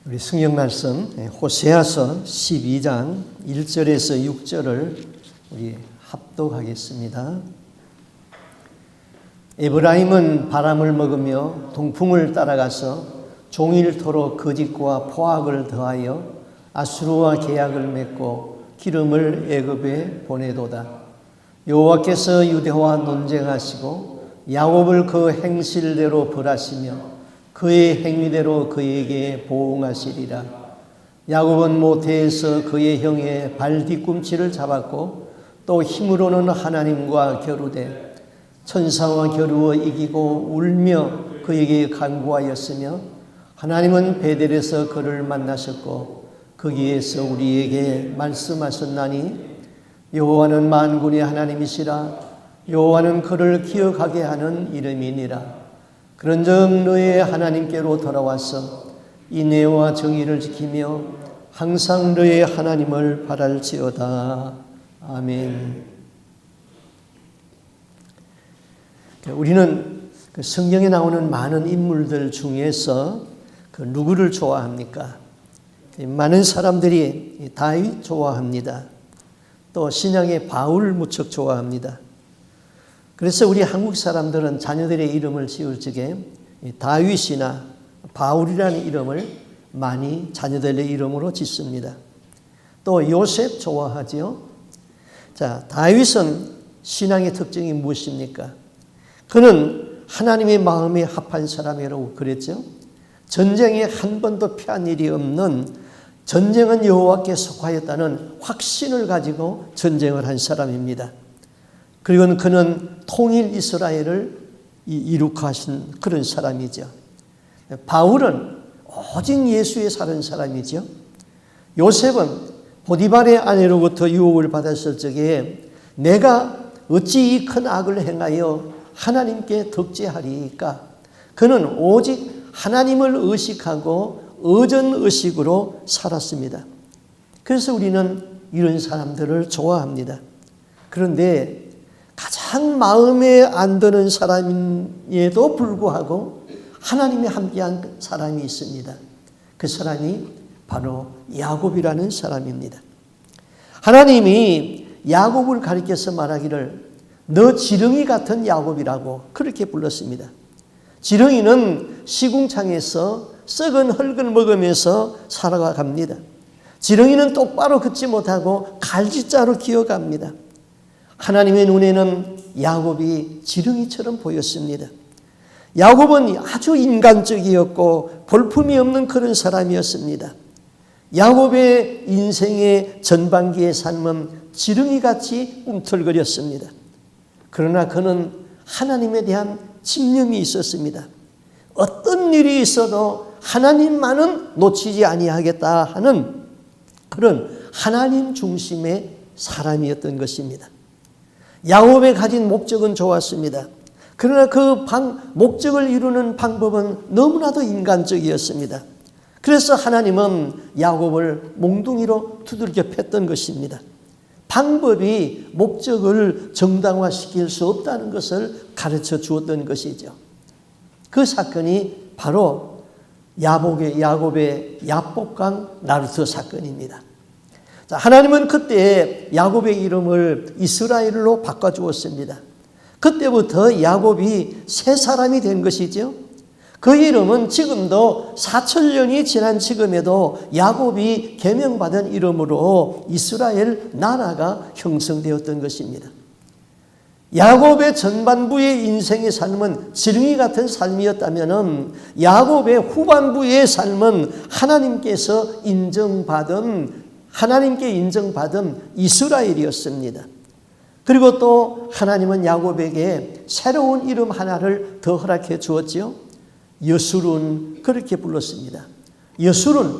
우리 성경 말씀 호세아서 12장 1절에서 6절을 우리 합독하겠습니다. 에브라임은 바람을 먹으며 동풍을 따라가서 종일토록 거짓과 포악을 더하여 아수르와 계약을 맺고 기름을 애굽에 보내도다. 여호와께서 유대와 논쟁하시고 야곱을 그 행실대로 벌하시며 그의 행위대로 그에게 보응하시리라. 야곱은 모태에서 그의 형의 발 뒤꿈치를 잡았고 또 힘으로는 하나님과 겨루되 천사와 겨루어 이기고 울며 그에게 간구하였으며 하나님은 베델에서 그를 만나셨고 거기에서 우리에게 말씀하셨나니 여호와는 만군의 하나님이시라. 여호와는 그를 기억하게 하는 이름이니라. 그런즉 너의 하나님께로 돌아와서 인애와 정의를 지키며 항상 너의 하나님을 바랄지어다. 아멘. 우리는 성경에 나오는 많은 인물들 중에서 누구를 좋아합니까? 많은 사람들이 다윗 좋아합니다. 또 신약의 바울 무척 좋아합니다. 그래서 우리 한국 사람들은 자녀들의 이름을 지을 적에 다윗이나 바울이라는 이름을 많이 자녀들의 이름으로 짓습니다. 또 요셉 좋아하지요. 자, 다윗은 신앙의 특징이 무엇입니까? 그는 하나님의 마음에 합한 사람이라고 그랬죠. 전쟁에 한 번도 피한 일이 없는, 전쟁은 여호와께 속하였다는 확신을 가지고 전쟁을 한 사람입니다. 그리고 그는 통일 이스라엘을 이룩하신 그런 사람이죠. 바울은 오직 예수에 사는 사람이죠. 요셉은 보디발의 아내로부터 유혹을 받았을 적에 내가 어찌 이 큰 악을 행하여 하나님께 덕죄하리까? 그는 오직 하나님을 의식하고 의전의식으로 살았습니다. 그래서 우리는 이런 사람들을 좋아합니다. 그런데 가장 마음에 안 드는 사람에도 불구하고 하나님이 함께한 사람이 있습니다. 그 사람이 바로 야곱이라는 사람입니다. 하나님이 야곱을 가리켜서 말하기를 너 지렁이 같은 야곱이라고 그렇게 불렀습니다. 지렁이는 시궁창에서 썩은 흙을 먹으면서 살아갑니다. 지렁이는 똑바로 걷지 못하고 갈지자로 기어갑니다. 하나님의 눈에는 야곱이 지렁이처럼 보였습니다. 야곱은 아주 인간적이었고 볼품이 없는 그런 사람이었습니다. 야곱의 인생의 전반기의 삶은 지렁이같이 꿈틀거렸습니다. 그러나 그는 하나님에 대한 집념이 있었습니다. 어떤 일이 있어도 하나님만은 놓치지 아니하겠다 하는 그런 하나님 중심의 사람이었던 것입니다. 야곱의 가진 목적은 좋았습니다. 그러나 그 목적을 이루는 방법은 너무나도 인간적이었습니다. 그래서 하나님은 야곱을 몽둥이로 두들겨 팼던 것입니다. 방법이 목적을 정당화시킬 수 없다는 것을 가르쳐 주었던 것이죠. 그 사건이 바로 야곱의 야복강 나루터 사건입니다. 자, 하나님은 그때 야곱의 이름을 이스라엘로 바꿔주었습니다. 그때부터 야곱이 새 사람이 된 것이죠. 그 이름은 지금도 4,000년이 지난 지금에도 야곱이 계명받은 이름으로 이스라엘 나라가 형성되었던 것입니다. 야곱의 전반부의 인생의 삶은 지렁이 같은 삶이었다면 야곱의 후반부의 삶은 하나님께 인정받은 이스라엘이었습니다. 그리고 또 하나님은 야곱에게 새로운 이름 하나를 더 허락해 주었지요. 여술은 그렇게 불렀습니다. 여술은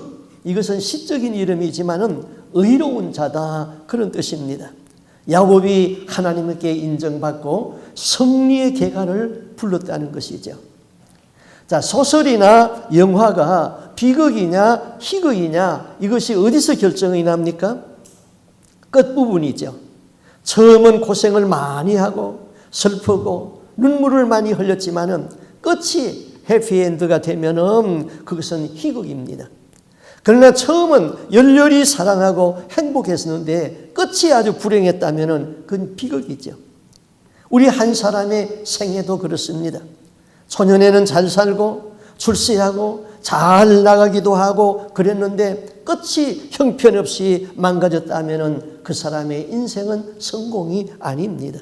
이것은 시적인 이름이지만은 의로운 자다 그런 뜻입니다. 야곱이 하나님께 인정받고 승리의 계가를 불렀다는 것이죠. 자, 소설이나 영화가 비극이냐 희극이냐 이것이 어디서 결정이 납니까? 끝부분이죠. 처음은 고생을 많이 하고 슬프고 눈물을 많이 흘렸지만은 끝이 해피엔드가 되면은 그것은 희극입니다. 그러나 처음은 열렬히 사랑하고 행복했었는데 끝이 아주 불행했다면 그건 비극이죠. 우리 한 사람의 생애도 그렇습니다. 초년에는 잘 살고 출세하고 잘 나가기도 하고 그랬는데 끝이 형편없이 망가졌다면 그 사람의 인생은 성공이 아닙니다.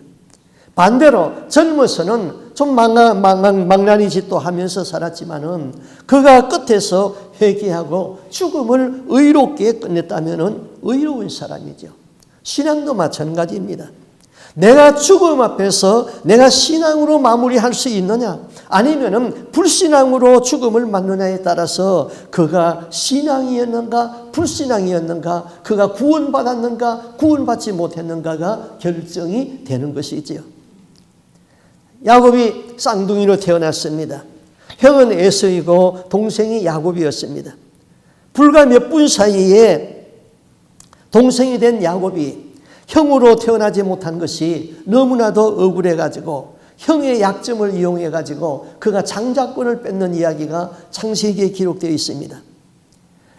반대로 젊어서는 좀 망나니 짓도 하면서 살았지만은 그가 끝에서 회개하고 죽음을 의롭게 끝냈다면은 의로운 사람이죠. 신앙도 마찬가지입니다. 내가 죽음 앞에서 내가 신앙으로 마무리할 수 있느냐 아니면은 불신앙으로 죽음을 맞느냐에 따라서 그가 신앙이었는가 불신앙이었는가 그가 구원받았는가 구원받지 못했는가가 결정이 되는 것이지요. 야곱이 쌍둥이로 태어났습니다. 형은 에서이고 동생이 야곱이었습니다. 불과 몇 분 사이에 동생이 된 야곱이 형으로 태어나지 못한 것이 너무나도 억울해가지고 형의 약점을 이용해가지고 그가 장자권을 뺏는 이야기가 창세기에 기록되어 있습니다.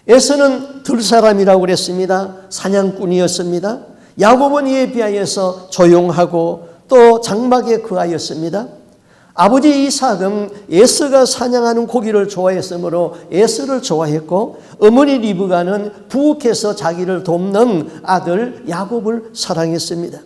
에서는 들사람이라고 그랬습니다. 사냥꾼이었습니다. 야곱은 이에 비하여서 조용하고 또 장막에 거하였습니다. 아버지 이삭은 에서가 사냥하는 고기를 좋아했으므로 에서를 좋아했고 어머니 리브가는 부엌에서 자기를 돕는 아들 야곱을 사랑했습니다.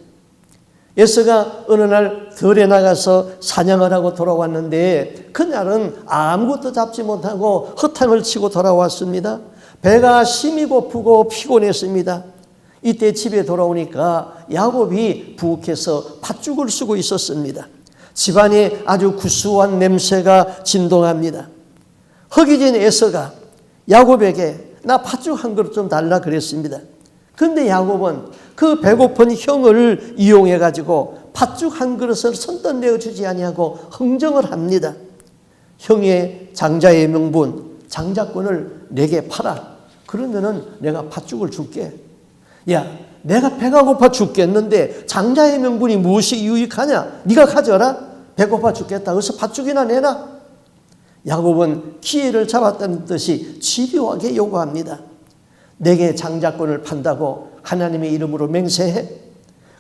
에서가 어느 날 들에 나가서 사냥을 하고 돌아왔는데 그날은 아무것도 잡지 못하고 허탕을 치고 돌아왔습니다. 배가 심히 고프고 피곤했습니다. 이때 집에 돌아오니까 야곱이 부엌에서 팥죽을 쓰고 있었습니다. 집안에 아주 구수한 냄새가 진동합니다. 허기진 에서가 야곱에게 나 팥죽 한 그릇 좀 달라 그랬습니다. 그런데 야곱은 그 배고픈 형을 이용해 가지고 팥죽 한 그릇을 선뜻 내어주지 아니하고 흥정을 합니다. 형의 장자의 명분 장자권을 내게 팔아. 그러면은 내가 팥죽을 줄게. 야, 내가 배가 고파 죽겠는데 장자의 명분이 무엇이 유익하냐? 네가 가져라. 배고파 죽겠다. 그래서 팥죽이나 내놔. 야곱은 기회를 잡았다는 듯이 집요하게 요구합니다. 내게 장자권을 판다고 하나님의 이름으로 맹세해?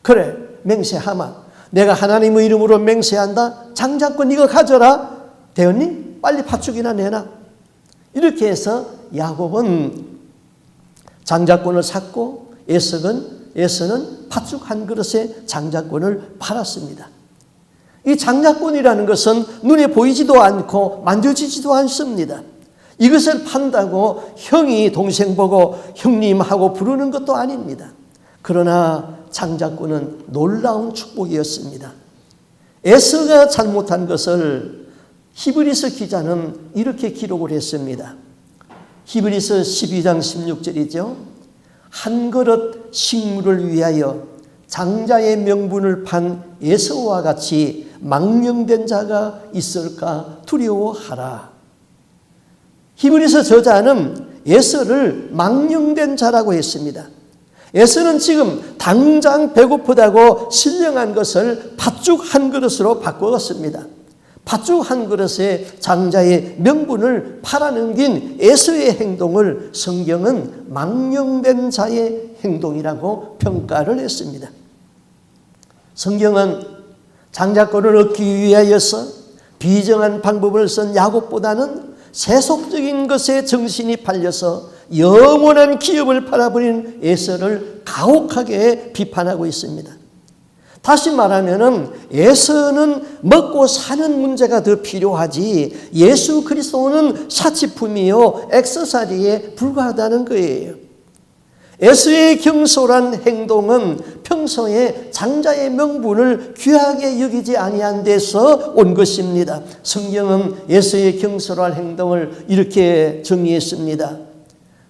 그래, 맹세하마. 내가 하나님의 이름으로 맹세한다. 장자권 네가 가져라. 되었니? 빨리 팥죽이나 내놔. 이렇게 해서 야곱은 장자권을 샀고 에서는 팥죽 한 그릇에 장자권을 팔았습니다. 이 장자권이라는 것은 눈에 보이지도 않고 만져지지도 않습니다. 이것을 판다고 형이 동생 보고 형님하고 부르는 것도 아닙니다. 그러나 장자권은 놀라운 축복이었습니다. 에서가 잘못한 것을 히브리서 기자는 이렇게 기록을 했습니다. 히브리서 12장 16절이죠. 한 그릇 식물을 위하여 장자의 명분을 판 에서와 같이 망령된 자가 있을까 두려워하라. 히브리서 저자는 에서를 망령된 자라고 했습니다. 에서는 지금 당장 배고프다고 신령한 것을 팥죽 한 그릇으로 바꾸었습니다. 팥죽 한 그릇에 장자의 명분을 팔아넘긴 에서의 행동을 성경은 망령된 자의 행동이라고 평가를 했습니다. 성경은 장자권을 얻기 위하여서 비정한 방법을 쓴 야곱보다는 세속적인 것에 정신이 팔려서 영원한 기업을 팔아버린 에서를 가혹하게 비판하고 있습니다. 다시 말하면 에서는 먹고 사는 문제가 더 필요하지 예수 그리스도는 사치품이요 액세서리에 불과하다는 거예요. 에서의 경솔한 행동은 평소에 장자의 명분을 귀하게 여기지 아니한 데서 온 것입니다. 성경은 에서의 경솔한 행동을 이렇게 정의했습니다.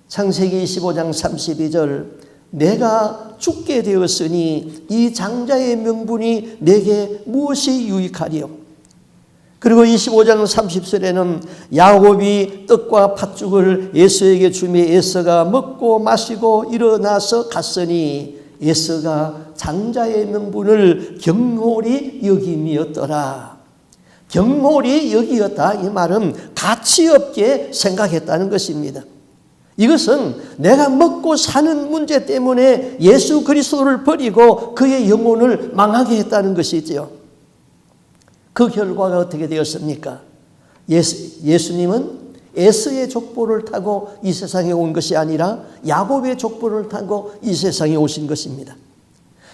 창세기 25장 32절 내가 죽게 되었으니 이 장자의 명분이 내게 무엇이 유익하리요? 그리고 25장 30절에는 야곱이 떡과 팥죽을 에서에게 주며 에서가 먹고 마시고 일어나서 갔으니 에서가 장자의 명분을 경홀히 여김이었더라. 경홀히 여기었다. 이 말은 가치 없게 생각했다는 것입니다. 이것은 내가 먹고 사는 문제 때문에 예수 그리스도를 버리고 그의 영혼을 망하게 했다는 것이지요. 그 결과가 어떻게 되었습니까? 예수님은 에서의 족보를 타고 이 세상에 온 것이 아니라 야곱의 족보를 타고 이 세상에 오신 것입니다.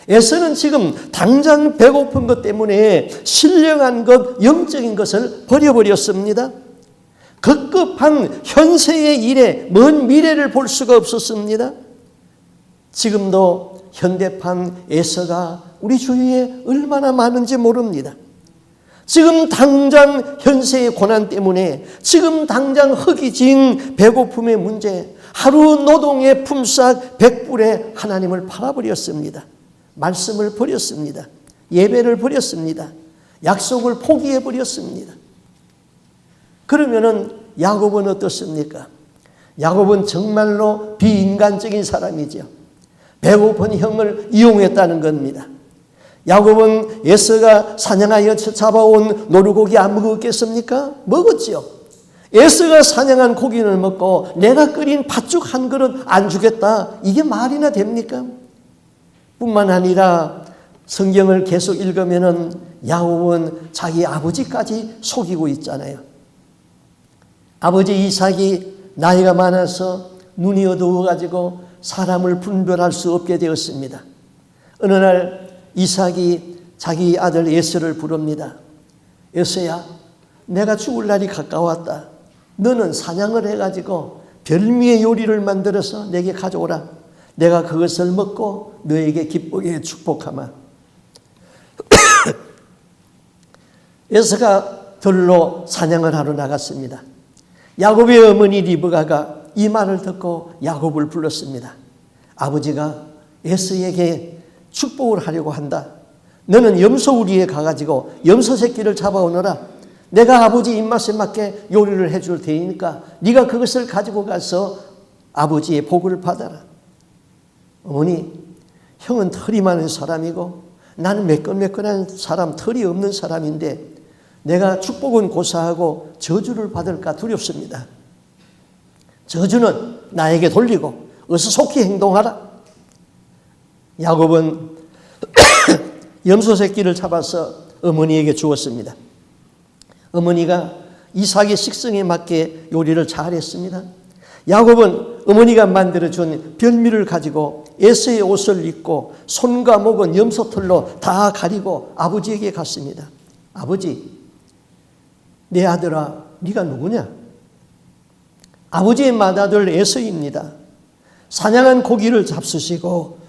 에서는 지금 당장 배고픈 것 때문에 신령한 것, 영적인 것을 버려버렸습니다. 급급한 현세의 일에 먼 미래를 볼 수가 없었습니다. 지금도 현대판 에서가 우리 주위에 얼마나 많은지 모릅니다. 지금 당장 현세의 고난 때문에, 지금 당장 허기진 배고픔의 문제, 하루 노동의 품삯 100불에 하나님을 팔아버렸습니다. 말씀을 버렸습니다. 예배를 버렸습니다. 약속을 포기해버렸습니다. 그러면은 야곱은 어떻습니까? 야곱은 정말로 비인간적인 사람이죠. 배고픈 형을 이용했다는 겁니다. 야곱은 에서가 사냥하여 잡아온 노루고기 안 먹었겠습니까? 먹었죠. 에서가 사냥한 고기를 먹고 내가 끓인 팥죽 한 그릇 안 주겠다. 이게 말이나 됩니까? 뿐만 아니라 성경을 계속 읽으면은 야곱은 자기 아버지까지 속이고 있잖아요. 아버지 이삭이 나이가 많아서 눈이 어두워가지고 사람을 분별할 수 없게 되었습니다. 어느 날 이삭이 자기 아들 에서를 부릅니다. 에서야, 내가 죽을 날이 가까웠다. 너는 사냥을 해가지고 별미의 요리를 만들어서 내게 가져오라. 내가 그것을 먹고 너에게 기쁘게 축복하마. 에서가 들로 사냥을 하러 나갔습니다. 야곱의 어머니 리브가가 이 말을 듣고 야곱을 불렀습니다. 아버지가 에서에게 축복을 하려고 한다. 너는 염소 우리에 가가지고 염소 새끼를 잡아오너라. 내가 아버지 입맛에 맞게 요리를 해줄 테니까 네가 그것을 가지고 가서 아버지의 복을 받아라. 어머니, 형은 털이 많은 사람이고 나는 매끈매끈한 사람, 털이 없는 사람인데 내가 축복은 고사하고 저주를 받을까 두렵습니다. 저주는 나에게 돌리고 어서 속히 행동하라. 야곱은 염소 새끼를 잡아서 어머니에게 주었습니다. 어머니가 이삭의 식성에 맞게 요리를 잘했습니다. 야곱은 어머니가 만들어준 별미를 가지고 에서의 옷을 입고 손과 목은 염소털로 다 가리고 아버지에게 갔습니다. 아버지, 내 아들아, 네가 누구냐? 아버지의 맏아들 에서입니다. 사냥한 고기를 잡수시고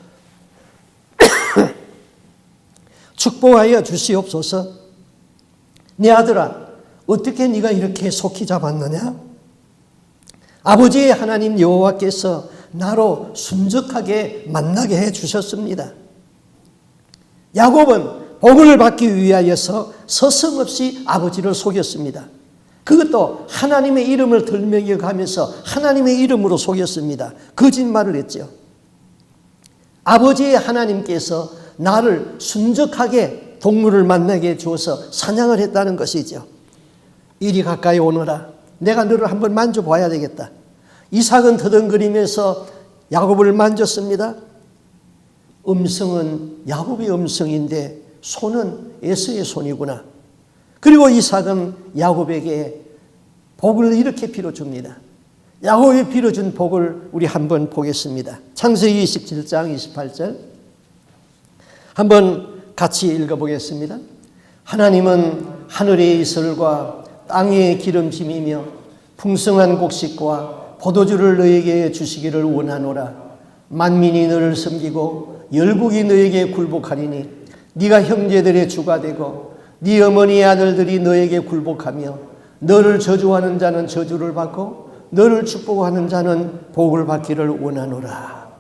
축복하여 주시옵소서. 내 아들아, 어떻게 네가 이렇게 속히 잡았느냐? 아버지의 하나님 여호와께서 나로 순적하게 만나게 해 주셨습니다. 야곱은 복을 받기 위하여서 서슴없이 아버지를 속였습니다. 그것도 하나님의 이름을 들먹여가면서 하나님의 이름으로 속였습니다. 거짓말을 했죠. 아버지의 하나님께서 나를 순적하게 동물을 만나게 주어서 사냥을 했다는 것이죠. 이리 가까이 오너라. 내가 너를 한번 만져봐야 되겠다. 이삭은 더듬거리면서 야곱을 만졌습니다. 음성은 야곱의 음성인데 손은 에서의 손이구나. 그리고 이삭은 야곱에게 복을 이렇게 빌어줍니다. 야곱이 빌어준 복을 우리 한번 보겠습니다. 창세기 27장 28절 한번 같이 읽어보겠습니다. 하나님은 하늘의 이슬과 땅의 기름짐이며 풍성한 곡식과 포도주를 너에게 주시기를 원하노라. 만민이 너를 섬기고 열국이 너에게 굴복하리니 네가 형제들의 주가 되고 네 어머니의 아들들이 너에게 굴복하며 너를 저주하는 자는 저주를 받고 너를 축복하는 자는 복을 받기를 원하노라.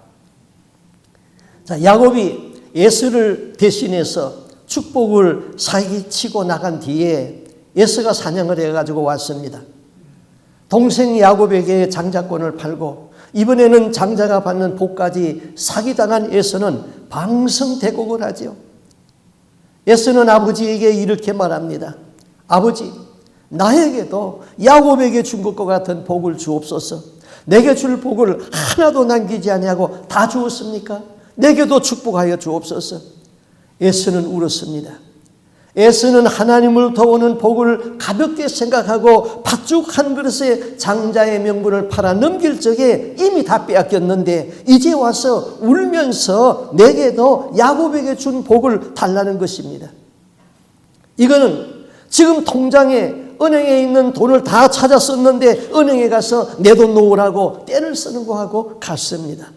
자, 야곱이 에서를 대신해서 축복을 사기치고 나간 뒤에 에서가 사냥을 해가지고 왔습니다. 동생 야곱에게 장자권을 팔고 이번에는 장자가 받는 복까지 사기당한 에서는 방성대곡을 하죠. 에서는 아버지에게 이렇게 말합니다. 아버지, 나에게도 야곱에게 준 것과 같은 복을 주옵소서. 내게 줄 복을 하나도 남기지 아니하고 다 주었습니까? 내게도 축복하여 주옵소서. 에서는 울었습니다. 에서는 하나님을 도우는 복을 가볍게 생각하고 팥죽 한 그릇에 장자의 명분을 팔아 넘길 적에 이미 다 빼앗겼는데 이제 와서 울면서 내게도 야곱에게 준 복을 달라는 것입니다. 이거는 지금 통장에 은행에 있는 돈을 다 찾아 썼는데 은행에 가서 내 돈 놓으라고 떼를 쓰는 거하고 같습니다.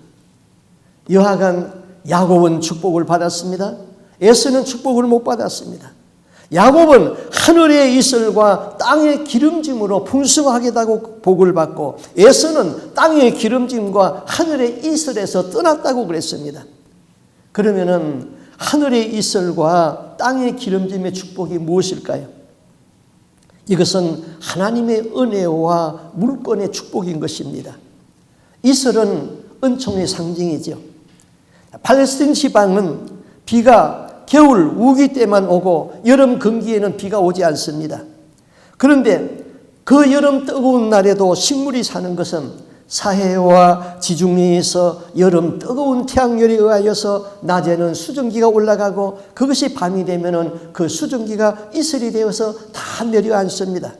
여하간 야곱은 축복을 받았습니다. 에서는 축복을 못 받았습니다. 야곱은 하늘의 이슬과 땅의 기름짐으로 풍성하게다고 복을 받고 에서는 땅의 기름짐과 하늘의 이슬에서 떠났다고 그랬습니다. 그러면은 하늘의 이슬과 땅의 기름짐의 축복이 무엇일까요? 이것은 하나님의 은혜와 물권의 축복인 것입니다. 이슬은 은총의 상징이죠. 팔레스틴 지방은 비가 겨울 우기 때만 오고 여름 건기에는 비가 오지 않습니다. 그런데 그 여름 뜨거운 날에도 식물이 사는 것은 사해와 지중해에서 여름 뜨거운 태양열에 의하여서 낮에는 수증기가 올라가고 그것이 밤이 되면은 그 수증기가 이슬이 되어서 다 내려앉습니다.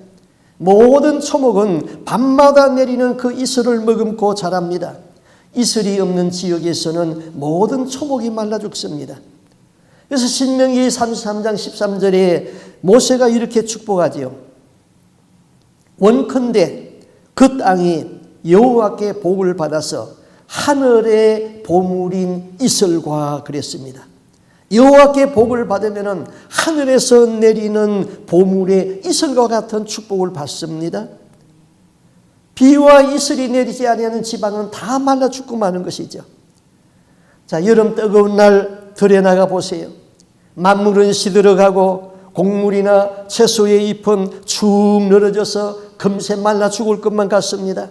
모든 초목은 밤마다 내리는 그 이슬을 머금고 자랍니다. 이슬이 없는 지역에서는 모든 초목이 말라 죽습니다. 그래서 신명기 33장 13절에 모세가 이렇게 축복하지요. 원컨대 그 땅이 여호와께 복을 받아서 하늘의 보물인 이슬과 그랬습니다. 여호와께 복을 받으면 하늘에서 내리는 보물의 이슬과 같은 축복을 받습니다. 비와 이슬이 내리지 아니하는 지방은 다 말라 죽고 마는 것이죠. 자, 여름 뜨거운 날 들에 나가 보세요. 만물은 시들어가고 곡물이나 채소의 잎은 축 늘어져서 금세 말라 죽을 것만 같습니다.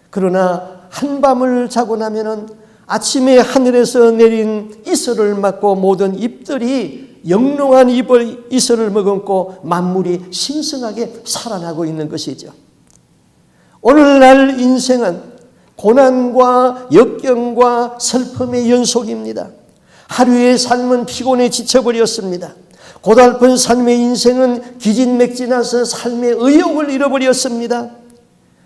그러나 한밤을 자고 나면은 아침에 하늘에서 내린 이슬을 맞고 모든 잎들이 영롱한 이슬을 머금고 만물이 신성하게 살아나고 있는 것이죠. 오늘날 인생은 고난과 역경과 슬픔의 연속입니다. 하루의 삶은 피곤에 지쳐버렸습니다. 고달픈 삶의 인생은 기진맥진해서 삶의 의욕을 잃어버렸습니다.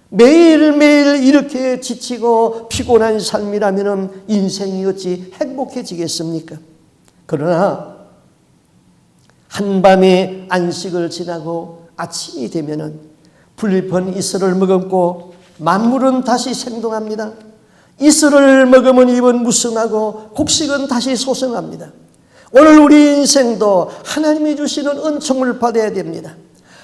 매일매일 이렇게 지치고 피곤한 삶이라면 인생이 어찌 행복해지겠습니까? 그러나 한밤의 안식을 지나고 아침이 되면은 풀잎은 이슬을 머금고 만물은 다시 생동합니다. 이슬을 머금은 잎은 무성하고 곡식은 다시 소성합니다. 오늘 우리 인생도 하나님이 주시는 은총을 받아야 됩니다.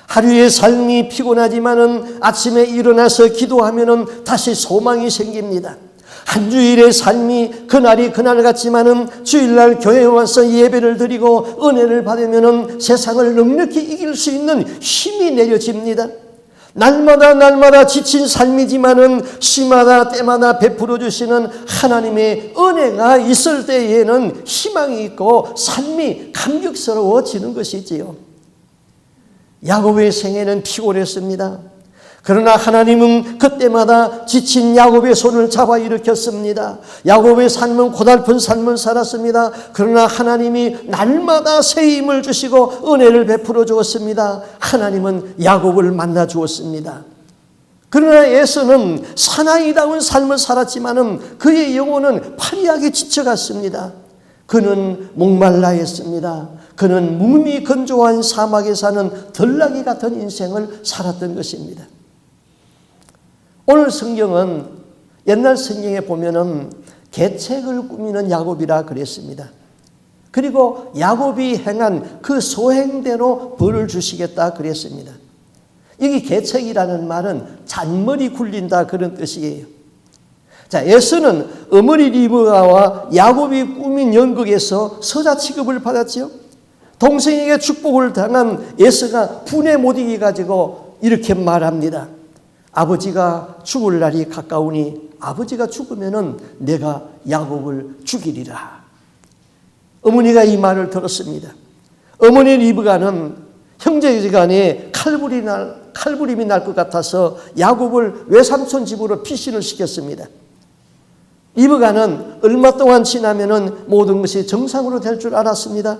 하루의 삶이 피곤하지만은 아침에 일어나서 기도하면은 다시 소망이 생깁니다. 한 주일의 삶이 그날이 그날 같지만은 주일날 교회에 와서 예배를 드리고 은혜를 받으면은 세상을 넉넉히 이길 수 있는 힘이 내려집니다. 날마다 지친 삶이지만은 시마다 때마다 베풀어 주시는 하나님의 은혜가 있을 때에는 희망이 있고 삶이 감격스러워지는 것이지요. 야곱의 생애는 피곤했습니다. 그러나 하나님은 그때마다 지친 야곱의 손을 잡아 일으켰습니다. 야곱의 삶은 고달픈 삶을 살았습니다. 그러나 하나님이 날마다 새 힘을 주시고 은혜를 베풀어 주었습니다. 하나님은 야곱을 만나 주었습니다. 그러나 에서는 사나이다운 삶을 살았지만은 그의 영혼은 파리하게 지쳐갔습니다. 그는 목말라 했습니다. 그는 무미 건조한 사막에 사는 들나귀 같은 인생을 살았던 것입니다. 오늘 성경은 옛날 성경에 보면은 계책을 꾸미는 야곱이라 그랬습니다. 그리고 야곱이 행한 그 소행대로 벌을 주시겠다 그랬습니다. 여기 계책이라는 말은 잔머리 굴린다 그런 뜻이에요. 자, 에서는 어머니 리브가와 야곱이 꾸민 연극에서 서자 취급을 받았죠. 동생에게 축복을 당한 에서가 분에 못 이겨 가지고 이렇게 말합니다. 아버지가 죽을 날이 가까우니 아버지가 죽으면은 내가 야곱을 죽이리라. 어머니가 이 말을 들었습니다. 어머니 리브가는 형제지간에 칼부림이 날 것 같아서 야곱을 외삼촌 집으로 피신을 시켰습니다. 리브가는 얼마 동안 지나면은 모든 것이 정상으로 될 줄 알았습니다.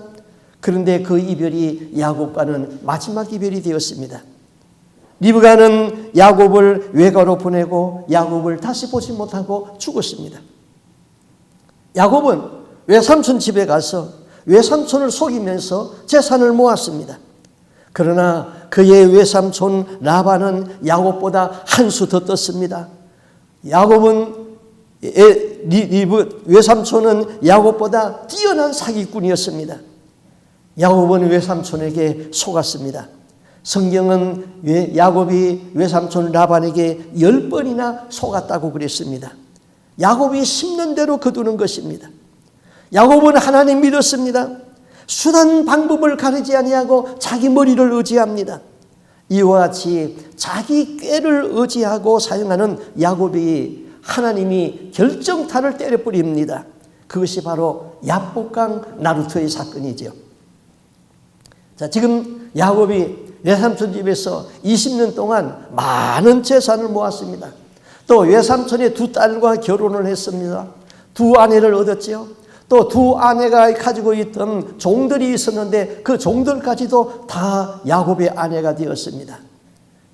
그런데 그 이별이 야곱과는 마지막 이별이 되었습니다. 리브가는 야곱을 외가로 보내고 야곱을 다시 보지 못하고 죽었습니다. 야곱은 외삼촌 집에 가서 외삼촌을 속이면서 재산을 모았습니다. 그러나 그의 외삼촌 라반은 야곱보다 한 수 더 떴습니다. 외삼촌은 야곱보다 뛰어난 사기꾼이었습니다. 야곱은 외삼촌에게 속았습니다. 성경은 야곱이 외삼촌 라반에게 10번이나 속았다고 그랬습니다. 야곱이 심는 대로 거두는 것입니다. 야곱은 하나님 믿었습니다. 수단 방법을 가리지 아니하고 자기 머리를 의지합니다. 이와 같이 자기 꾀를 의지하고 사용하는 야곱이 하나님이 결정타를 때려버립니다. 그것이 바로 야복강 나루토의 사건이죠. 자, 지금 야곱이 외삼촌 집에서 20년 동안 많은 재산을 모았습니다. 또 외삼촌의 두 딸과 결혼을 했습니다. 두 아내를 얻었지요. 또 두 아내가 가지고 있던 종들이 있었는데 그 종들까지도 다 야곱의 아내가 되었습니다.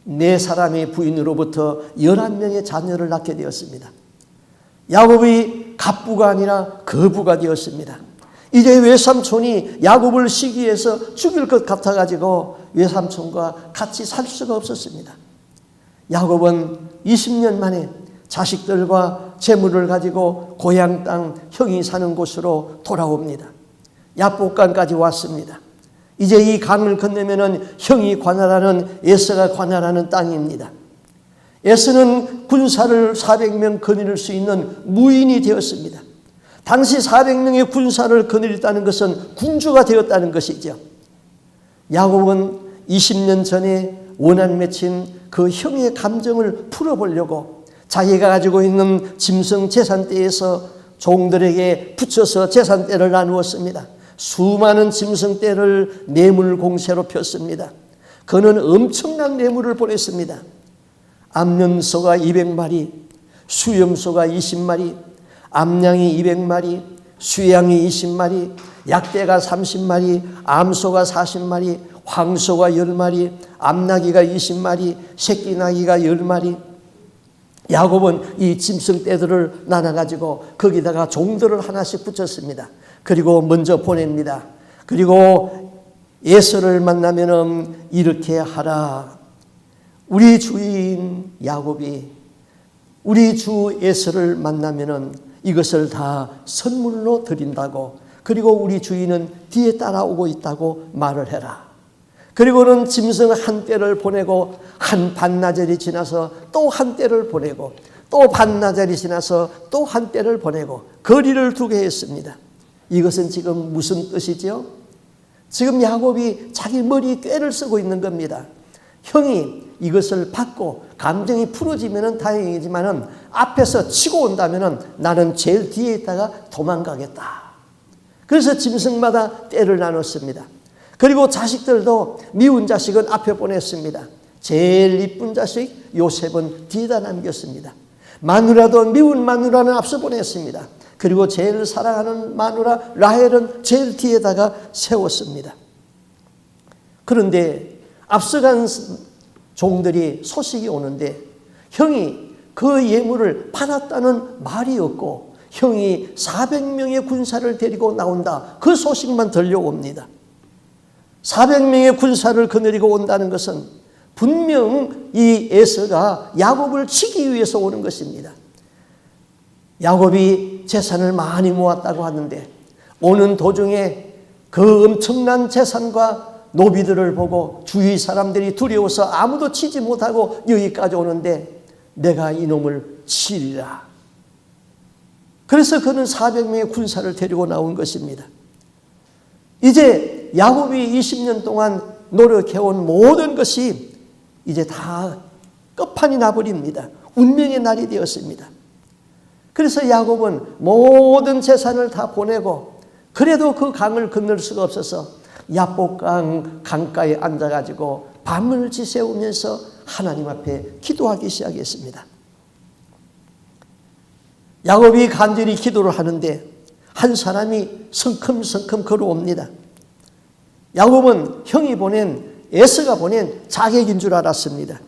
4사람의 부인으로부터 11명의 자녀를 낳게 되었습니다. 야곱이 갑부가 아니라 거부가 되었습니다. 이제 외삼촌이 야곱을 시기해서 죽일 것 같아가지고 외삼촌과 같이 살 수가 없었습니다. 야곱은 20년 만에 자식들과 재물을 가지고 고향 땅 형이 사는 곳으로 돌아옵니다. 야복강까지 왔습니다. 이제 이 강을 건너면은 형이 관할하는 에서가 관할하는 땅입니다. 에서는 군사를 400명 거느릴 수 있는 무인이 되었습니다. 당시 400명의 군사를 거느렸다는 것은 군주가 되었다는 것이죠. 야곱은 20년 전에 원한 맺힌 그 형의 감정을 풀어보려고 자기가 가지고 있는 짐승 재산대에서 종들에게 붙여서 재산대를 나누었습니다. 수많은 짐승대를 뇌물 공세로 폈습니다. 그는 엄청난 뇌물을 보냈습니다. 암염소가 200마리, 수염소가 20마리, 암양이 200마리, 수양이 20마리, 약대가 30마리, 암소가 40마리, 황소가 10마리, 암나귀가 20마리, 새끼나귀가 10마리. 야곱은 이 짐승떼들을 나눠가지고 거기다가 종들을 하나씩 붙였습니다. 그리고 먼저 보냅니다. 그리고 에서를 만나면은 이렇게 하라. 우리 주인 야곱이 우리 주 에서를 만나면은 이것을 다 선물로 드린다고, 그리고 우리 주인은 뒤에 따라오고 있다고 말을 해라. 그리고는 짐승 한 떼를 보내고 한 반나절이 지나서 또 한 떼를 보내고 또 반나절이 지나서 또 한 떼를 보내고 거리를 두게 했습니다. 이것은 지금 무슨 뜻이죠? 지금 야곱이 자기 머리에 꾀를 쓰고 있는 겁니다. 형이 이것을 받고 감정이 풀어지면 다행이지만 앞에서 치고 온다면 나는 제일 뒤에 있다가 도망가겠다. 그래서 짐승마다 떼를 나눴습니다. 그리고 자식들도 미운 자식은 앞에 보냈습니다. 제일 이쁜 자식 요셉은 뒤에다 남겼습니다. 마누라도 미운 마누라는 앞서 보냈습니다. 그리고 제일 사랑하는 마누라 라헬은 제일 뒤에다가 세웠습니다. 그런데 앞서간 종들이 소식이 오는데 형이 그 예물을 받았다는 말이 없고 형이 400명의 군사를 데리고 나온다, 그 소식만 들려옵니다. 400명의 군사를 거느리고 온다는 것은 분명 이 에서가 야곱을 치기 위해서 오는 것입니다. 야곱이 재산을 많이 모았다고 하는데 오는 도중에 그 엄청난 재산과 노비들을 보고 주위 사람들이 두려워서 아무도 치지 못하고 여기까지 오는데 내가 이놈을 치리라. 그래서 그는 400명의 군사를 데리고 나온 것입니다. 이제 야곱이 20년 동안 노력해온 모든 것이 이제 다 끝판이 나버립니다. 운명의 날이 되었습니다. 그래서 야곱은 모든 재산을 다 보내고 그래도 그 강을 건널 수가 없어서 야복강 강가에 앉아가지고 밤을 지새우면서 하나님 앞에 기도하기 시작했습니다. 야곱이 간절히 기도를 하는데 한 사람이 성큼성큼 걸어옵니다. 야곱은 형이 보낸, 에서가 보낸 자객인 줄 알았습니다.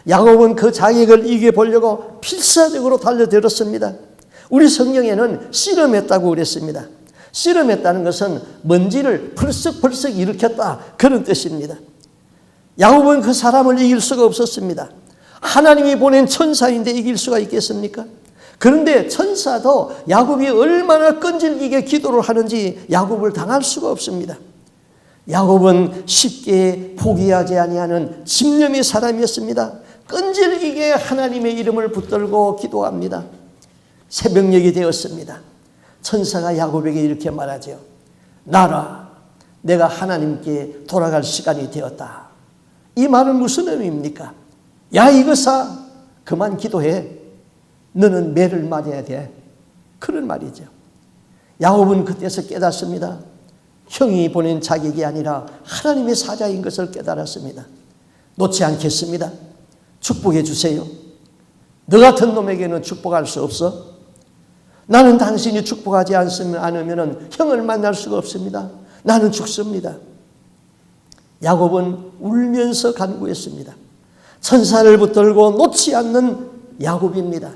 야곱은 그 자객을 이겨보려고 필사적으로 달려들었습니다. 우리 성경에는 씨름했다고 그랬습니다. 씨름했다는 것은 먼지를 펄썩펄썩 일으켰다, 그런 뜻입니다. 야곱은 그 사람을 이길 수가 없었습니다. 하나님이 보낸 천사인데 이길 수가 있겠습니까? 그런데 천사도 야곱이 얼마나 끈질기게 기도를 하는지 야곱을 당할 수가 없습니다. 야곱은 쉽게 포기하지 아니하는 집념의 사람이었습니다. 끈질기게 하나님의 이름을 붙들고 기도합니다. 새벽녘이 되었습니다. 천사가 야곱에게 이렇게 말하죠. 나라, 내가 하나님께 돌아갈 시간이 되었다. 이 말은 무슨 의미입니까? 야 이것아, 그만 기도해. 너는 매를 맞아야 돼. 그런 말이죠. 야곱은 그때서 깨닫습니다. 형이 보낸 자객이 아니라 하나님의 사자인 것을 깨달았습니다. 놓지 않겠습니다. 축복해 주세요. 너 같은 놈에게는 축복할 수 없어. 나는 당신이 축복하지 않으면 형을 만날 수가 없습니다. 나는 죽습니다. 야곱은 울면서 간구했습니다. 천사를 붙들고 놓지 않는 야곱입니다.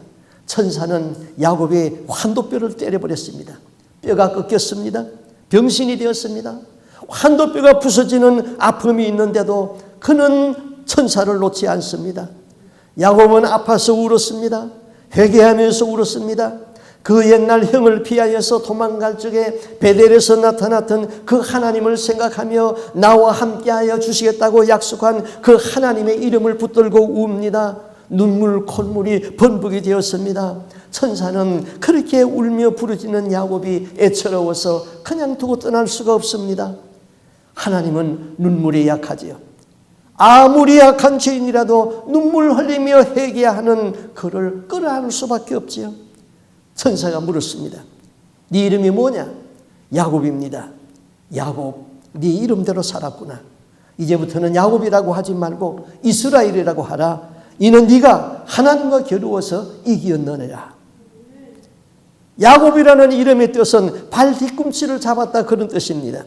천사는 야곱의 환도뼈를 때려버렸습니다. 뼈가 꺾였습니다. 병신이 되었습니다. 환도뼈가 부서지는 아픔이 있는데도 그는 천사를 놓지 않습니다. 야곱은 아파서 울었습니다. 회개하면서 울었습니다. 그 옛날 형을 피하여서 도망갈 적에 베델에서 나타났던 그 하나님을 생각하며 나와 함께하여 주시겠다고 약속한 그 하나님의 이름을 붙들고 웁니다. 눈물 콧물이 번복이 되었습니다. 천사는 그렇게 울며 부르짖는 야곱이 애처로워서 그냥 두고 떠날 수가 없습니다. 하나님은 눈물이 약하지요. 아무리 약한 죄인이라도 눈물 흘리며 회개하는 그를 끌어안을 수밖에 없지요. 천사가 물었습니다. 네 이름이 뭐냐? 야곱입니다. 야곱, 네 이름대로 살았구나. 이제부터는 야곱이라고 하지 말고 이스라엘이라고 하라. 이는 네가 하나님과 겨루어서 이기었느니라. 야곱이라는 이름의 뜻은 발 뒤꿈치를 잡았다, 그런 뜻입니다.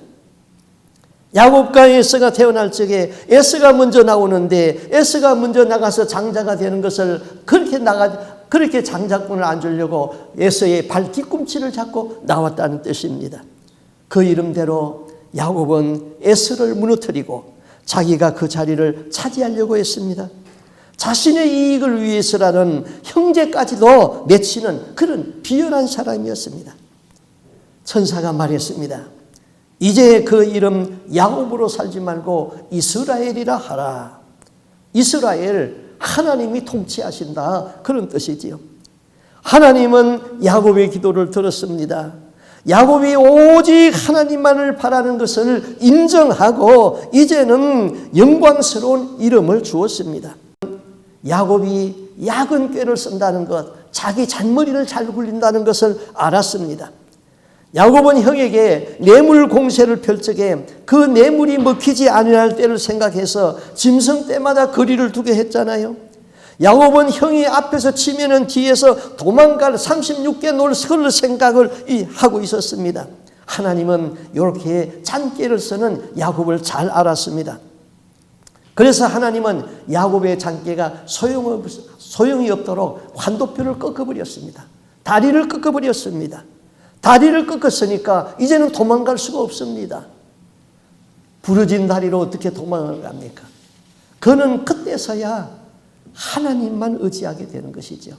야곱과 에서가 태어날 적에 에서가 먼저 나오는데 에서가 먼저 나가서 장자가 되는 것을 그렇게 장자권을 안 주려고 에서의 발 뒤꿈치를 잡고 나왔다는 뜻입니다. 그 이름대로 야곱은 에서를 무너뜨리고 자기가 그 자리를 차지하려고 했습니다. 자신의 이익을 위해서라는 형제까지도 맺히는 그런 비열한 사람이었습니다. 천사가 말했습니다. 이제 그 이름 야곱으로 살지 말고 이스라엘이라 하라. 이스라엘, 하나님이 통치하신다, 그런 뜻이지요. 하나님은 야곱의 기도를 들었습니다. 야곱이 오직 하나님만을 바라는 것을 인정하고 이제는 영광스러운 이름을 주었습니다. 야곱이 약은 꾀를 쓴다는 것, 자기 잔머리를 잘 굴린다는 것을 알았습니다. 야곱은 형에게 뇌물 공세를 펼쳐게 그 뇌물이 먹히지 않을 때를 생각해서 짐승 때마다 거리를 두게 했잖아요. 야곱은 형이 앞에서 치면은 뒤에서 도망갈 36개 놀 생각을 하고 있었습니다. 하나님은 이렇게 잔꾀를 쓰는 야곱을 잘 알았습니다. 그래서 하나님은 야곱의 잔꾀가 소용이 없도록 환도뼈를 꺾어버렸습니다. 다리를 꺾어버렸습니다. 다리를 꺾었으니까 이제는 도망갈 수가 없습니다. 부러진 다리로 어떻게 도망을 갑니까? 그는 그때서야 하나님만 의지하게 되는 것이죠.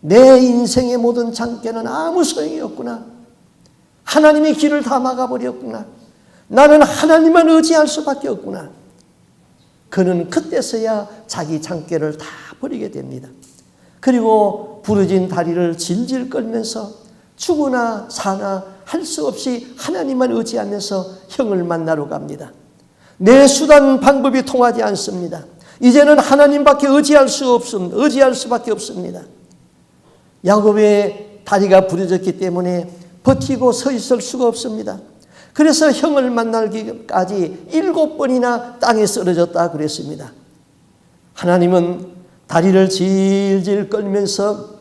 내 인생의 모든 장깨는 아무 소용이 없구나. 하나님의 길을 다 막아버렸구나. 나는 하나님만 의지할 수밖에 없구나. 그는 그때서야 자기 장깨를 다 버리게 됩니다. 그리고 부러진 다리를 질질 끌면서 죽으나 사나 할 수 없이 하나님만 의지하면서 형을 만나러 갑니다. 내 수단 방법이 통하지 않습니다. 이제는 하나님밖에 의지할 수밖에 없습니다. 야곱의 다리가 부러졌기 때문에 버티고 서 있을 수가 없습니다. 그래서 형을 만나기까지 7번이나 땅에 쓰러졌다 그랬습니다. 하나님은 다리를 질질 끌면서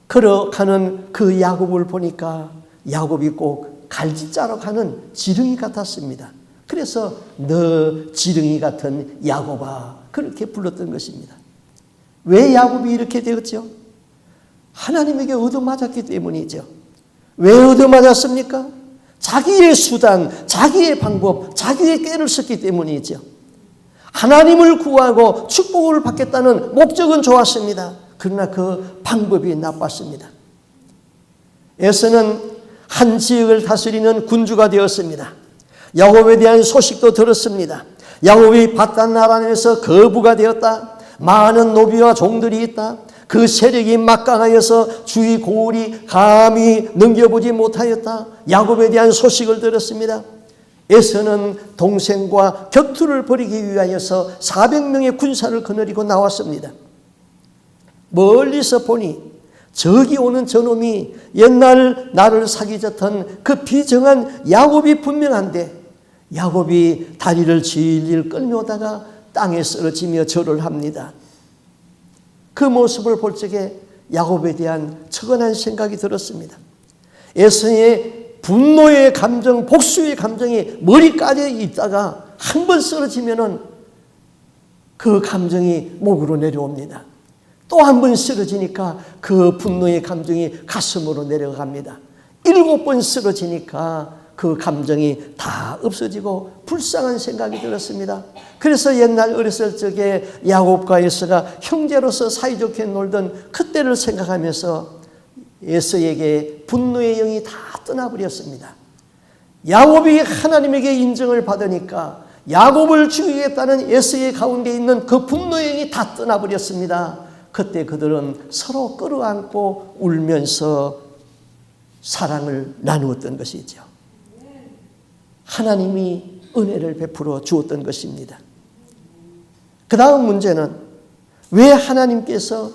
걸어가는 그 야곱을 보니까 야곱이 꼭 갈짓자로 가는 지렁이 같았습니다. 그래서 너 지렁이 같은 야곱아 그렇게 불렀던 것입니다. 왜 야곱이 이렇게 되었죠? 하나님에게 얻어맞았기 때문이죠. 왜 얻어맞았습니까? 자기의 수단, 자기의 방법, 자기의 꾀를 썼기 때문이죠. 하나님을 구하고 축복을 받겠다는 목적은 좋았습니다. 그러나 그 방법이 나빴습니다. 에서는 한 지역을 다스리는 군주가 되었습니다. 야곱에 대한 소식도 들었습니다. 야곱이 바단 나라에서 거부가 되었다. 많은 노비와 종들이 있다. 그 세력이 막강하여서 주위 고을이 감히 넘겨보지 못하였다. 야곱에 대한 소식을 들었습니다. 에서는 동생과 격투를 벌이기 위하여서 400명의 군사를 거느리고 나왔습니다. 멀리서 보니 저기 오는 저놈이 옛날 나를 사기쳤던 그 비정한 야곱이 분명한데 야곱이 다리를 질질 끌려오다가 땅에 쓰러지며 절을 합니다. 그 모습을 볼 적에 야곱에 대한 처근한 생각이 들었습니다. 에서의 분노의 감정, 복수의 감정이 머리까지 있다가 한 번 쓰러지면은 그 감정이 목으로 내려옵니다. 또 한 번 쓰러지니까 그 분노의 감정이 가슴으로 내려갑니다. 7번 쓰러지니까 그 감정이 다 없어지고 불쌍한 생각이 들었습니다. 그래서 옛날 어렸을 적에 야곱과 에서가 형제로서 사이좋게 놀던 그때를 생각하면서 에서에게 분노의 영이 다 떠나버렸습니다. 야곱이 하나님에게 인정을 받으니까 야곱을 죽이겠다는 에서의 가운데 있는 그 분노의 영이 다 떠나버렸습니다. 그때 그들은 서로 끌어안고 울면서 사랑을 나누었던 것이죠. 하나님이 은혜를 베풀어 주었던 것입니다. 그 다음 문제는 왜 하나님께서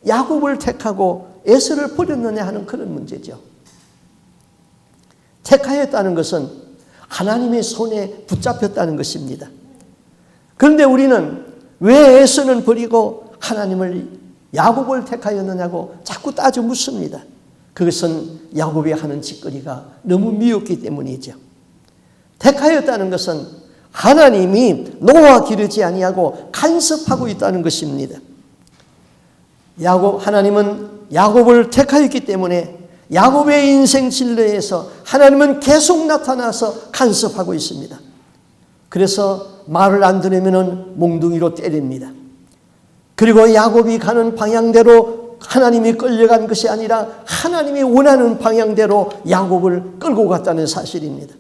야곱을 택하고 에서를 버렸느냐 하는 그런 문제죠. 택하였다는 것은 하나님의 손에 붙잡혔다는 것입니다. 그런데 우리는 왜 에서는 버리고 하나님을 야곱을 택하였느냐고 자꾸 따져 묻습니다. 그것은 야곱이 하는 짓거리가 너무 미웠기 때문이죠. 택하였다는 것은 하나님이 놓아 기르지 아니하고 간섭하고 있다는 것입니다. 하나님은 야곱을 택하였기 때문에 야곱의 인생 진로에서 하나님은 계속 나타나서 간섭하고 있습니다. 그래서 말을 안 들으면 몽둥이로 때립니다. 그리고 야곱이 가는 방향대로 하나님이 끌려간 것이 아니라 하나님이 원하는 방향대로 야곱을 끌고 갔다는 사실입니다.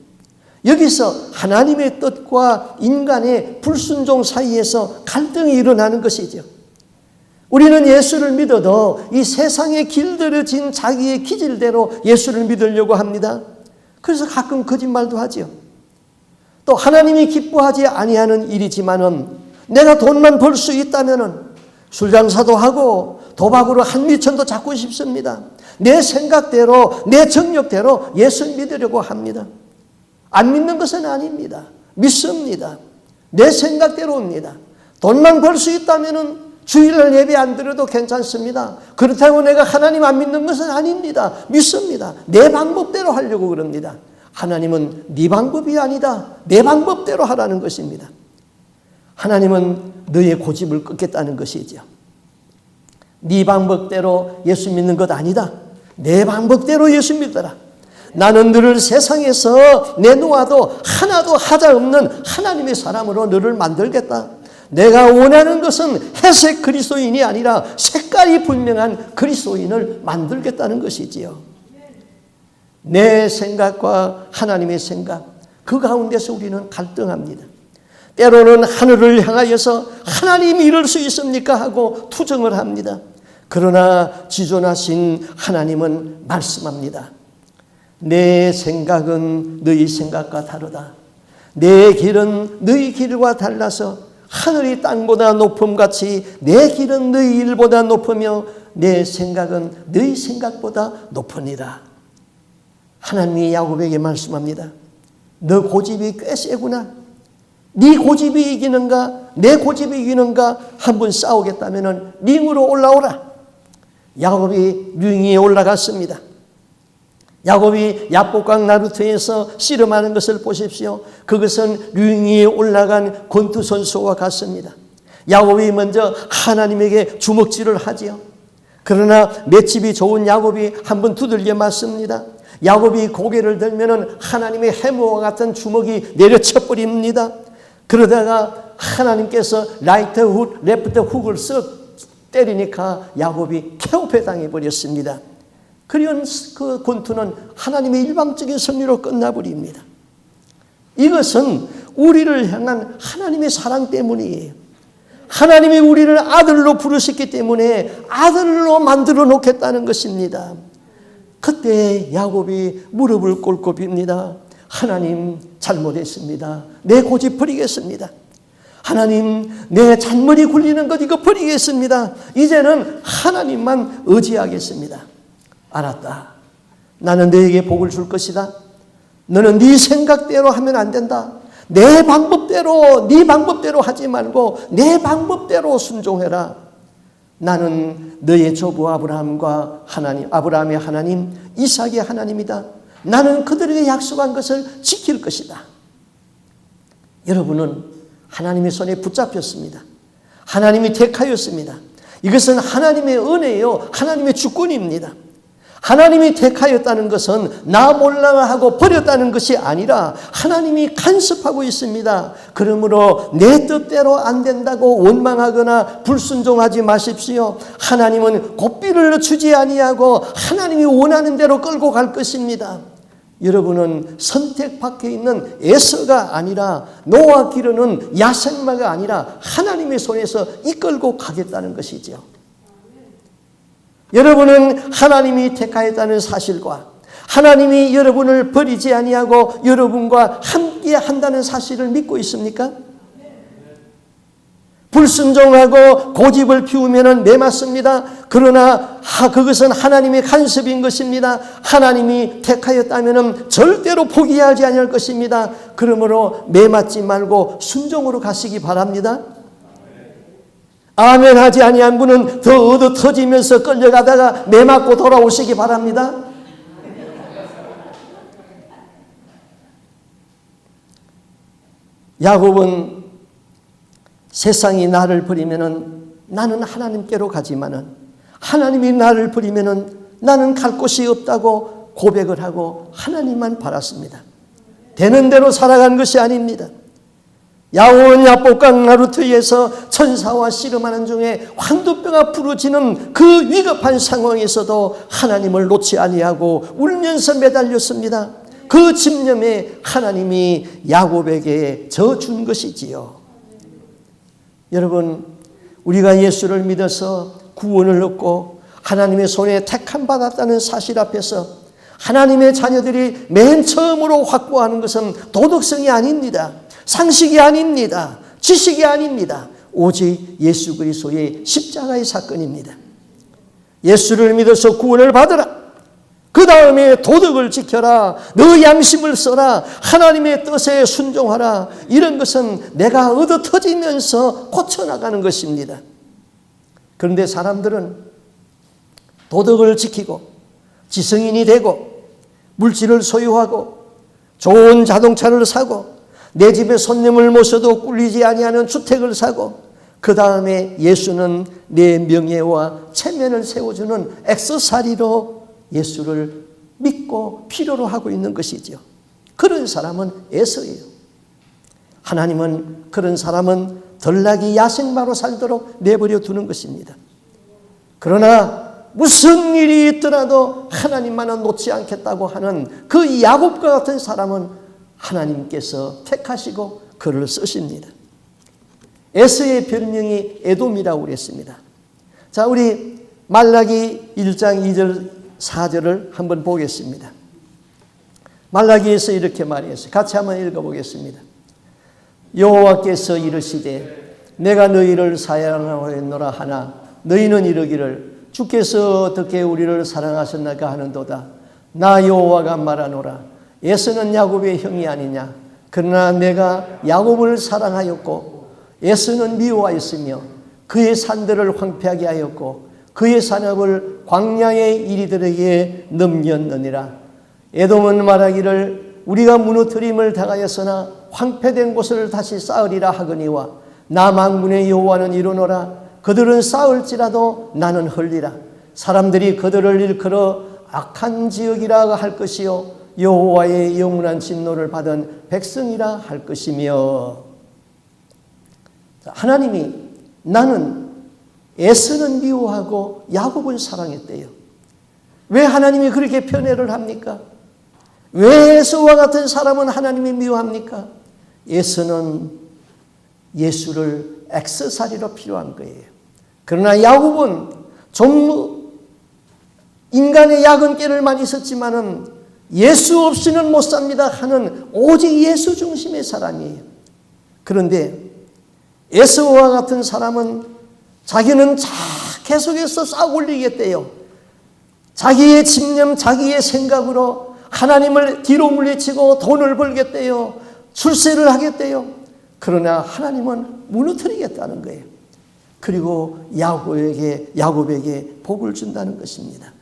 여기서 하나님의 뜻과 인간의 불순종 사이에서 갈등이 일어나는 것이죠. 우리는 예수를 믿어도 이 세상에 길들여진 자기의 기질대로 예수를 믿으려고 합니다. 그래서 가끔 거짓말도 하죠. 또 하나님이 기뻐하지 아니하는 일이지만은 내가 돈만 벌 수 있다면은 술 장사도 하고 도박으로 한미천도 잡고 싶습니다. 내 생각대로 내 정력대로 예수 믿으려고 합니다. 안 믿는 것은 아닙니다. 믿습니다. 내 생각대로입니다. 돈만 벌 수 있다면은 주일날 예배 안 드려도 괜찮습니다. 그렇다고 내가 하나님 안 믿는 것은 아닙니다. 믿습니다. 내 방법대로 하려고 그럽니다. 하나님은 네 방법이 아니다. 내 방법대로 하라는 것입니다. 하나님은 너의 고집을 끊겠다는 것이죠. 네 방법대로 예수 믿는 것 아니다. 내 방법대로 예수 믿어라. 나는 너를 세상에서 내놓아도 하나도 하자 없는 하나님의 사람으로 너를 만들겠다. 내가 원하는 것은 회색 그리스도인이 아니라 색깔이 분명한 그리스도인을 만들겠다는 것이지요. 내 생각과 하나님의 생각, 그 가운데서 우리는 갈등합니다. 때로는 하늘을 향하여서 하나님이 이럴 수 있습니까? 하고 투정을 합니다. 그러나 지존하신 하나님은 말씀합니다. 내 생각은 너희 생각과 다르다. 내 길은 너희 길과 달라서 하늘이 땅보다 높음같이 내 길은 너희 일보다 높으며 내 생각은 너희 생각보다 높으니라. 하나님이 야곱에게 말씀합니다. 너 고집이 꽤 세구나. 네 고집이 이기는가 내 고집이 이기는가 한번 싸우겠다면 링으로 올라오라. 야곱이 링 위에 올라갔습니다. 야곱이 야복강 나루터에서 씨름하는 것을 보십시오. 그것은 링 위에 올라간 권투 선수와 같습니다. 야곱이 먼저 하나님에게 주먹질을 하지요. 그러나 맷집이 좋은 야곱이 한번 두들겨 맞습니다. 야곱이 고개를 들면은 하나님의 해무와 같은 주먹이 내려쳐 버립니다. 그러다가 하나님께서 라이트 훅, 레프트 훅을 쓱 때리니까 야곱이 KO 당해 버렸습니다. 그런 그 권투는 하나님의 일방적인 승리로 끝나버립니다. 이것은 우리를 향한 하나님의 사랑 때문이에요. 하나님이 우리를 아들로 부르셨기 때문에 아들로 만들어 놓겠다는 것입니다. 그때 야곱이 무릎을 꿇고 빕니다. 하나님 잘못했습니다. 내 고집 버리겠습니다. 하나님 내 잔머리 굴리는 것 이거 버리겠습니다. 이제는 하나님만 의지하겠습니다. 알았다. 나는 너에게 복을 줄 것이다. 너는 네 생각대로 하면 안 된다. 내 방법대로 네 방법대로 하지 말고 내 방법대로 순종해라. 나는 너의 조부 아브라함과 하나님, 아브라함의 하나님, 이삭의 하나님이다. 나는 그들에게 약속한 것을 지킬 것이다. 여러분은 하나님의 손에 붙잡혔습니다. 하나님이 택하였습니다. 이것은 하나님의 은혜요, 하나님의 주권입니다. 하나님이 택하였다는 것은 나 몰라 하고 버렸다는 것이 아니라 하나님이 간섭하고 있습니다. 그러므로 내 뜻대로 안 된다고 원망하거나 불순종하지 마십시오. 하나님은 고삐를 주지 아니하고 하나님이 원하는 대로 끌고 갈 것입니다. 여러분은 선택 밖에 있는 에서가 아니라 노아 기르는 야생마가 아니라 하나님의 손에서 이끌고 가겠다는 것이죠. 여러분은 하나님이 택하였다는 사실과 하나님이 여러분을 버리지 아니하고 여러분과 함께 한다는 사실을 믿고 있습니까? 불순종하고 고집을 피우면 매맞습니다. 그러나 그것은 하나님의 간섭인 것입니다. 하나님이 택하였다면 절대로 포기하지 아니할 것입니다. 그러므로 매맞지 말고 순종으로 가시기 바랍니다. 아멘 하지 아니한 분은 더 얻어 터지면서 끌려가다가 매맞고 돌아오시기 바랍니다. 야곱은 세상이 나를 버리면은 나는 하나님께로 가지만은 하나님이 나를 버리면은 나는 갈 곳이 없다고 고백을 하고 하나님만 바랐습니다. 되는 대로 살아간 것이 아닙니다. 야곱은 야복강 나루터에서 천사와 씨름하는 중에 환두뼈가 부러지는 그 위급한 상황에서도 하나님을 놓지 아니하고 울면서 매달렸습니다. 그 집념에 하나님이 야곱에게 져준 것이지요. 여러분, 우리가 예수를 믿어서 구원을 얻고 하나님의 손에 택함 받았다는 사실 앞에서 하나님의 자녀들이 맨 처음으로 확보하는 것은 도덕성이 아닙니다. 상식이 아닙니다. 지식이 아닙니다. 오직 예수 그리스도의 십자가의 사건입니다. 예수를 믿어서 구원을 받으라. 그 다음에 도덕을 지켜라. 너 양심을 써라. 하나님의 뜻에 순종하라. 이런 것은 내가 얻어 터지면서 고쳐나가는 것입니다. 그런데 사람들은 도덕을 지키고 지성인이 되고 물질을 소유하고 좋은 자동차를 사고 내 집에 손님을 모셔도 꿀리지 아니하는 주택을 사고 그 다음에 예수는 내 명예와 체면을 세워주는 액세서리로 예수를 믿고 필요로 하고 있는 것이죠. 그런 사람은 에서예요. 하나님은 그런 사람은 덜나기 야생마로 살도록 내버려 두는 것입니다. 그러나 무슨 일이 있더라도 하나님만은 놓지 않겠다고 하는 그 야곱과 같은 사람은 하나님께서 택하시고 그를 쓰십니다. 에서의 별명이 에돔이라고 그랬습니다. 자, 우리 말라기 1장 2절 4절을 한번 보겠습니다. 말라기에서 이렇게 말했어요. 같이 한번 읽어보겠습니다. 여호와께서 이르시되 내가 너희를 사랑하였노라 하나 너희는 이르기를 주께서 어떻게 우리를 사랑하셨나가 하는도다. 나 여호와가 말하노라. 에서는 야곱의 형이 아니냐. 그러나 내가 야곱을 사랑하였고 에서는 미워하였으며 그의 산들을 황폐하게 하였고 그의 산업을 광야의 이리들에게 넘겼느니라. 에돔은 말하기를 우리가 무너뜨림을 당하였으나 황폐된 곳을 다시 쌓으리라 하거니와 나 만군의 여호와는 이르노라. 그들은 쌓을지라도 나는 헐리라. 사람들이 그들을 일컬어 악한 지역이라 할 것이요 여호와의 영원한 진노를 받은 백성이라 할 것이며. 하나님이 나는 에서는 미워하고 야곱은 사랑했대요. 왜 하나님이 그렇게 편애를 합니까? 왜 에서와 같은 사람은 하나님이 미워합니까? 에서는 예수를 액세서리로 필요한 거예요. 그러나 야곱은 좀 인간의 야근 깨를 많이 썼지만은 예수 없이는 못 삽니다 하는 오직 예수 중심의 사람이에요. 그런데 에서와 같은 사람은 자기는 계속해서 쌓아 올리겠대요. 자기의 집념, 자기의 생각으로 하나님을 뒤로 물리치고 돈을 벌겠대요. 출세를 하겠대요. 그러나 하나님은 무너뜨리겠다는 거예요. 그리고 야곱에게 복을 준다는 것입니다.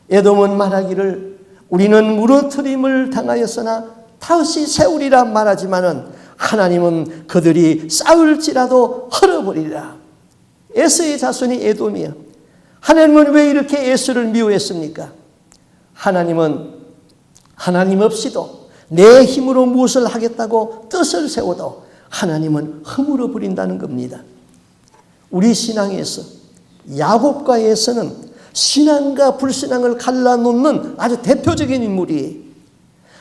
에돔은 말하기를 우리는 무너뜨림을 당하였으나 다시 세우리라 말하지만은 하나님은 그들이 쌓을지라도 헐어버리리라. 에서의 자손이 에돔이야. 하나님은 왜 이렇게 에서를 미워했습니까? 하나님은 하나님 없이도 내 힘으로 무엇을 하겠다고 뜻을 세워도 하나님은 허물어 버린다는 겁니다. 우리 신앙에서 야곱과 에서는 신앙과 불신앙을 갈라놓는 아주 대표적인 인물이에요.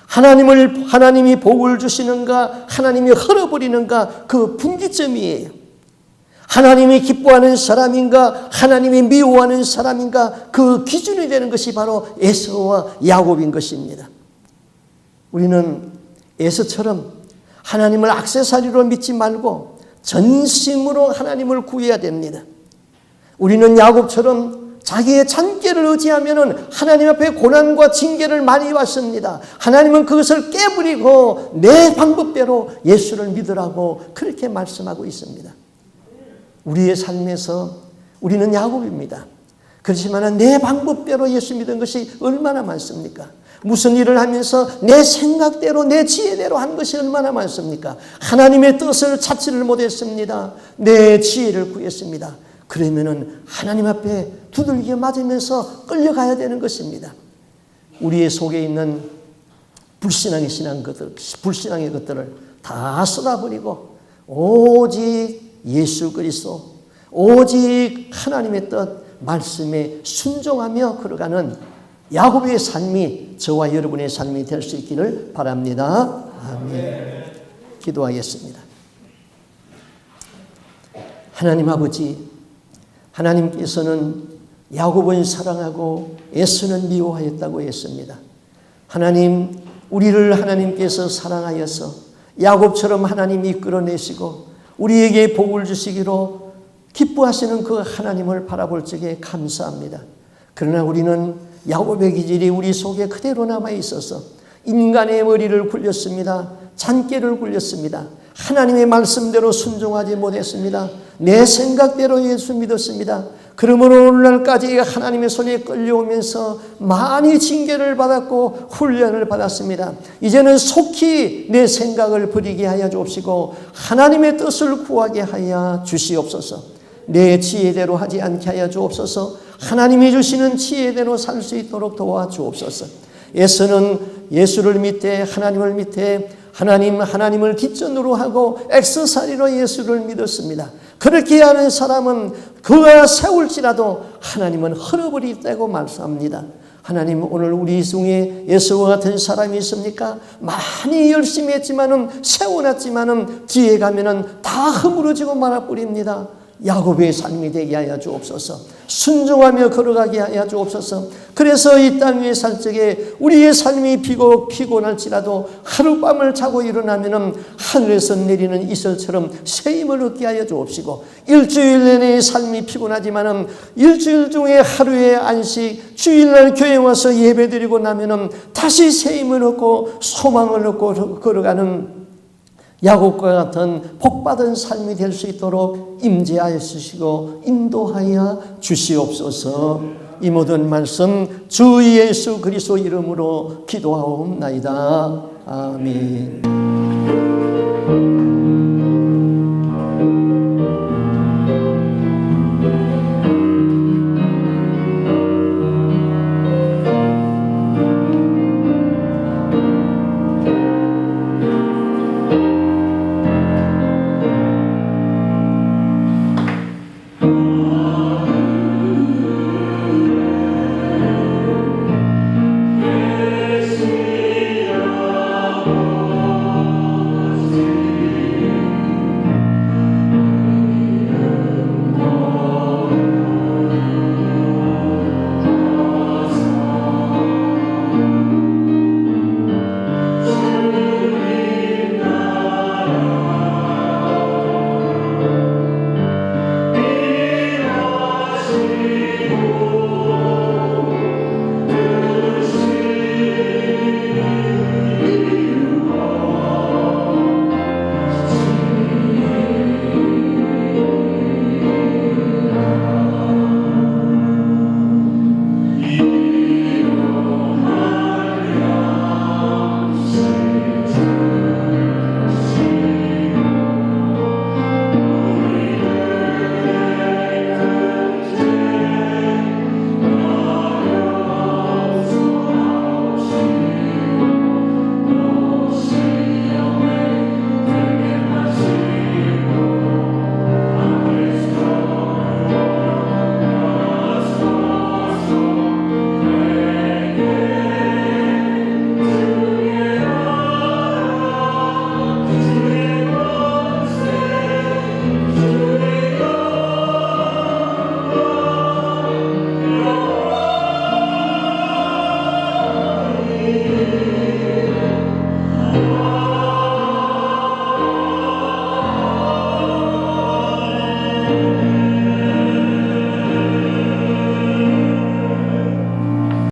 하나님이 복을 주시는가 하나님이 헐어버리는가 그 분기점이에요. 하나님이 기뻐하는 사람인가 하나님이 미워하는 사람인가 그 기준이 되는 것이 바로 에서와 야곱인 것입니다. 우리는 에서처럼 하나님을 액세서리로 믿지 말고 전심으로 하나님을 구해야 됩니다. 우리는 야곱처럼 자기의 잔꾀를 의지하면 하나님 앞에 고난과 징계를 많이 받습니다. 하나님은 그것을 깨버리고 내 방법대로 예수를 믿으라고 그렇게 말씀하고 있습니다. 우리의 삶에서 우리는 야곱입니다. 그렇지만 내 방법대로 예수 믿은 것이 얼마나 많습니까? 무슨 일을 하면서 내 생각대로 내 지혜대로 한 것이 얼마나 많습니까? 하나님의 뜻을 찾지를 못했습니다. 내 지혜를 구했습니다. 그러면은 하나님 앞에 두들겨 맞으면서 끌려가야 되는 것입니다. 우리의 속에 있는 불신앙의 것들을 다 쏟아버리고 오직 예수 그리스도, 오직 하나님의 뜻 말씀에 순종하며 걸어가는 야곱의 삶이 저와 여러분의 삶이 될 수 있기를 바랍니다. 아멘. 기도하겠습니다. 하나님 아버지, 하나님께서는 야곱은 사랑하고 에서는 미워하였다고 했습니다. 하나님, 우리를 하나님께서 사랑하여서 야곱처럼 하나님이 이끌어내시고 우리에게 복을 주시기로 기뻐하시는 그 하나님을 바라볼 적에 감사합니다. 그러나 우리는 야곱의 기질이 우리 속에 그대로 남아 있어서 인간의 머리를 굴렸습니다. 잔꾀를 굴렸습니다. 하나님의 말씀대로 순종하지 못했습니다. 내 생각대로 예수 믿었습니다. 그러므로 오늘날까지 하나님의 손에 끌려오면서 많이 징계를 받았고 훈련을 받았습니다. 이제는 속히 내 생각을 버리게 하여 주옵시고 하나님의 뜻을 구하게 하여 주시옵소서. 내 지혜대로 하지 않게 하여 주옵소서. 하나님이 주시는 지혜대로 살 수 있도록 도와주옵소서. 에서는 예수를 믿되 하나님을 믿되 하나님을 기준으로 하고 액세서리로 예수를 믿었습니다. 그렇게 하는 사람은 그가 세울지라도 하나님은 헐어버리겠다고 말씀합니다. 하나님, 오늘 우리 중에 에서와 같은 사람이 있습니까? 많이 열심히 했지만은 세워놨지만은 뒤에 가면은 다 허물어지고 말아버립니다. 야곱의 삶이 되게 하여 주옵소서. 순종하며 걸어가게 하여 주옵소서. 그래서 이 땅 위에 살 적에 우리의 삶이 피곤할지라도 하룻밤을 자고 일어나면 하늘에서 내리는 이슬처럼 새 힘을 얻게 하여 주옵시고, 일주일 내내 삶이 피곤하지만 일주일 중에 하루의 안식, 주일날 교회 와서 예배드리고 나면 다시 새 힘을 얻고 소망을 얻고 걸어가는 야곱과 같은 복받은 삶이 될 수 있도록 임재하여 주시고 인도하여 주시옵소서. 이 모든 말씀 주 예수 그리스도 이름으로 기도하옵나이다. 아멘.